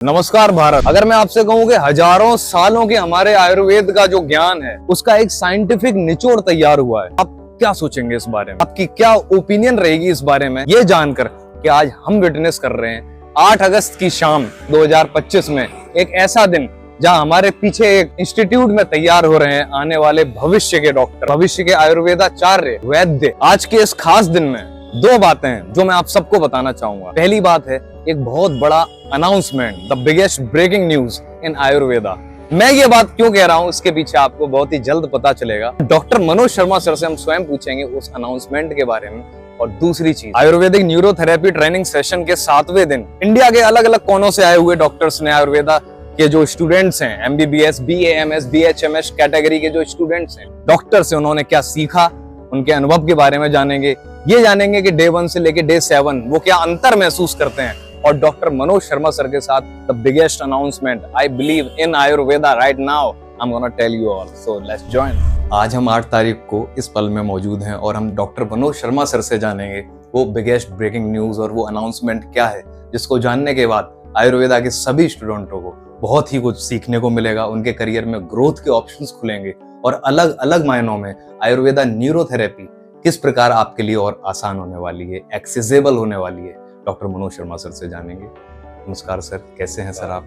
नमस्कार भारत। अगर मैं आपसे कहूं कि हजारों सालों के हमारे आयुर्वेद का जो ज्ञान है उसका एक साइंटिफिक निचोड़ तैयार हुआ है, आप क्या सोचेंगे इस बारे में? आपकी क्या ओपिनियन रहेगी इस बारे में, ये जानकर कि आज हम विटनेस कर रहे हैं 8 अगस्त की शाम 2025 में एक ऐसा दिन जहां हमारे पीछे एक इंस्टीट्यूट में तैयार हो रहे हैं आने वाले भविष्य के डॉक्टर, भविष्य के आयुर्वेदाचार्य, वैद्य। आज के इस खास दिन में दो बातें हैं जो मैं आप सबको बताना चाहूंगा। पहली बात है एक बहुत बड़ा announcement, the biggest breaking news in Ayurveda. मैं ये बात क्यों कह रहा हूँ इसके पीछे आपको बहुत ही जल्द पता चलेगा। डॉक्टर मनोज शर्मा सर से हम स्वयं पूछेंगे उस अनाउंसमेंट के बारे में। और दूसरी चीज, आयुर्वेदिक न्यूरोथेरेपी ट्रेनिंग सेशन के 7वें दिन इंडिया के अलग अलग कोनों से आए हुए डॉक्टर्स ने, आयुर्वेदा के जो स्टूडेंट्स हैं, MBBS, BAMS, BHMS कैटेगरी के जो स्टूडेंट्स हैं, डॉक्टर्स हैं, उन्होंने क्या सीखा, उनके अनुभव के बारे में जानेंगे। ये जानेंगे कि डे 1 से लेके डे 7 वो क्या अंतर महसूस करते हैं। और डॉक्टर मनोज शर्मा सर के साथ the biggest announcement I believe in Ayurveda right now, I am gonna tell you all, so let's join. आज हम 8 तारीख को इस पल में मौजूद हैं और हम डॉक्टर मनोज शर्मा सर से जानेंगे वो बिगेस्ट ब्रेकिंग न्यूज और वो अनाउंसमेंट क्या है, जिसको जानने के बाद आयुर्वेदा के सभी स्टूडेंटों को बहुत ही कुछ सीखने को मिलेगा, उनके करियर में ग्रोथ के ऑप्शंस खुलेंगे और अलग अलग मायनों में आयुर्वेदा न्यूरोथेरेपी किस प्रकार आपके लिए और आसान होने वाली है, एक्सेसिबल होने वाली है, डॉक्टर मनोज शर्मा सर से जानेंगे। नमस्कार सर, कैसे हैं सर आप?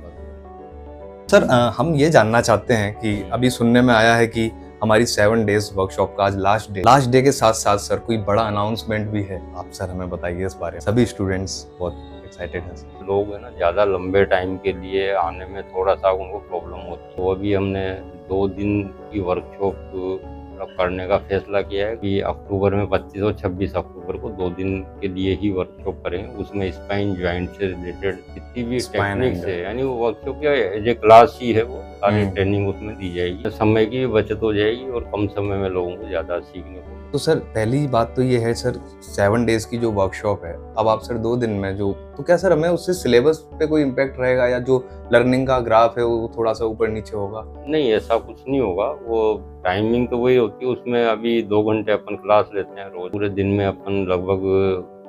सर हम ये जानना चाहते हैं कि अभी सुनने में आया है कि हमारी 7 डेज वर्कशॉप का आज लास्ट डे के साथ साथ सर कोई बड़ा अनाउंसमेंट भी है। आप सर हमें बताइए इस बारे में। सभी स्टूडेंट्स बहुत एक्साइटेड हैं। लोग है ना ज़्यादा लंबे टाइम के लिए आने में थोड़ा सा उनको प्रॉब्लम होती है, तो अभी हमने 2 दिन की वर्कशॉप करने का फैसला किया है कि अक्टूबर में 25 और 26 अक्टूबर को 2 दिन के लिए ही वर्कशॉप करें। उसमें स्पाइन जॉइंट से रिलेटेड जितनी भी टेक्निक्स है, यानी वो वर्कशॉप क्या एज ए क्लास ही है, वो सारी ट्रेनिंग उसमें दी जाएगी। समय की बचत हो जाएगी और कम समय में लोगों को ज़्यादा सीखने को। तो सर पहली बात तो ये है सर, 7 डेज की जो वर्कशॉप है, अब आप सर 2 दिन में जो, तो क्या सर हमें उससे सिलेबस पे कोई इम्पैक्ट रहेगा या जो लर्निंग का ग्राफ है वो थोड़ा सा ऊपर नीचे होगा? नहीं, ऐसा कुछ नहीं होगा। वो टाइमिंग तो वही होती है, उसमें अभी 2 घंटे अपन क्लास लेते हैं रोज। पूरे दिन में अपन लगभग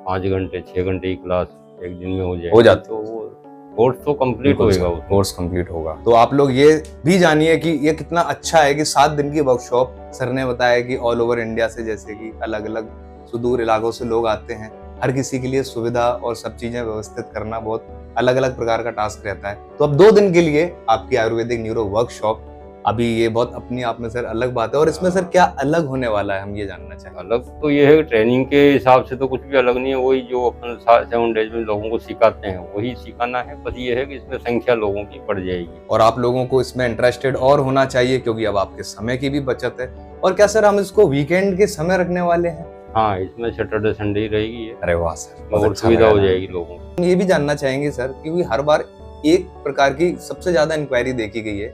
5 घंटे 6 घंटे की क्लास एक दिन में हो जाती, तो वो कोर्स तो कंप्लीट होगा। कोर्स कंप्लीट होगा। तो आप लोग ये भी जानिए कि ये कितना अच्छा है कि 7 दिन की वर्कशॉप, सर ने बताया कि ऑल ओवर इंडिया से, जैसे कि अलग अलग सुदूर इलाकों से लोग आते हैं, हर किसी के लिए सुविधा और सब चीजें व्यवस्थित करना बहुत अलग अलग प्रकार का टास्क रहता है। तो अब 2 दिन के लिए आपकी आयुर्वेदिक न्यूरो वर्कशॉप, अभी ये बहुत अपनी आप में सर अलग बात है। और इसमें सर क्या अलग होने वाला है, हम ये जानना चाहेंगे। अलग तो ये है, ट्रेनिंग के हिसाब से तो कुछ भी अलग नहीं है। वही जो अपन 7 डेज में लोगों को सिखाते हैं वही सिखाना है। बस ये है कि इसमें संख्या लोगों की बढ़ जाएगी और आप लोगों को इसमें इंटरेस्टेड और होना चाहिए, क्योंकि अब आपके समय की भी बचत है। और क्या सर हम इसको वीकेंड के समय रखने वाले हैं? हाँ, इसमें सैटरडे संडे ही रहेगी। अरे वाह सर, और सुविधा हो जाएगी लोगों को। ये भी जानना चाहेंगे सर, क्योंकि हर बार एक प्रकार की सबसे ज्यादा इंक्वायरी देखी गई है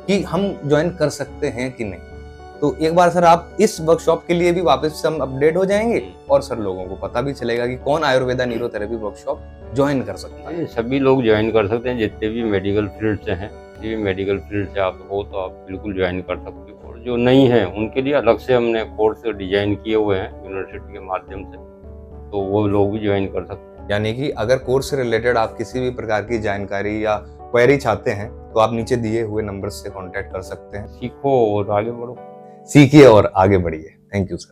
कि हम ज्वाइन कर सकते हैं कि नहीं। तो एक बार सर आप इस वर्कशॉप के लिए भी वापस हम अपडेट हो जाएंगे और सर लोगों को पता भी चलेगा कि कौन आयुर्वेदा न्यूरोथेरेपी वर्कशॉप ज्वाइन कर सकता है। सभी लोग ज्वाइन कर सकते हैं, जितने भी मेडिकल फील्ड से हैं। किसी भी मेडिकल फील्ड से आप हो तो आप बिल्कुल ज्वाइन कर सकते हो। और जो नहीं है उनके लिए अलग से हमने कोर्स डिजाइन किए हुए हैं यूनिवर्सिटी के माध्यम से, तो वो लोग भी ज्वाइन कर सकते हैं। यानी कि अगर कोर्स से रिलेटेड आप किसी भी प्रकार की जानकारी या क्वेरी चाहते हैं तो आप नीचे दिए हुए नंबर से कांटेक्ट कर सकते हैं। सीखो और आगे बढ़ो। सीखिए और आगे बढ़िए। Thank you sir.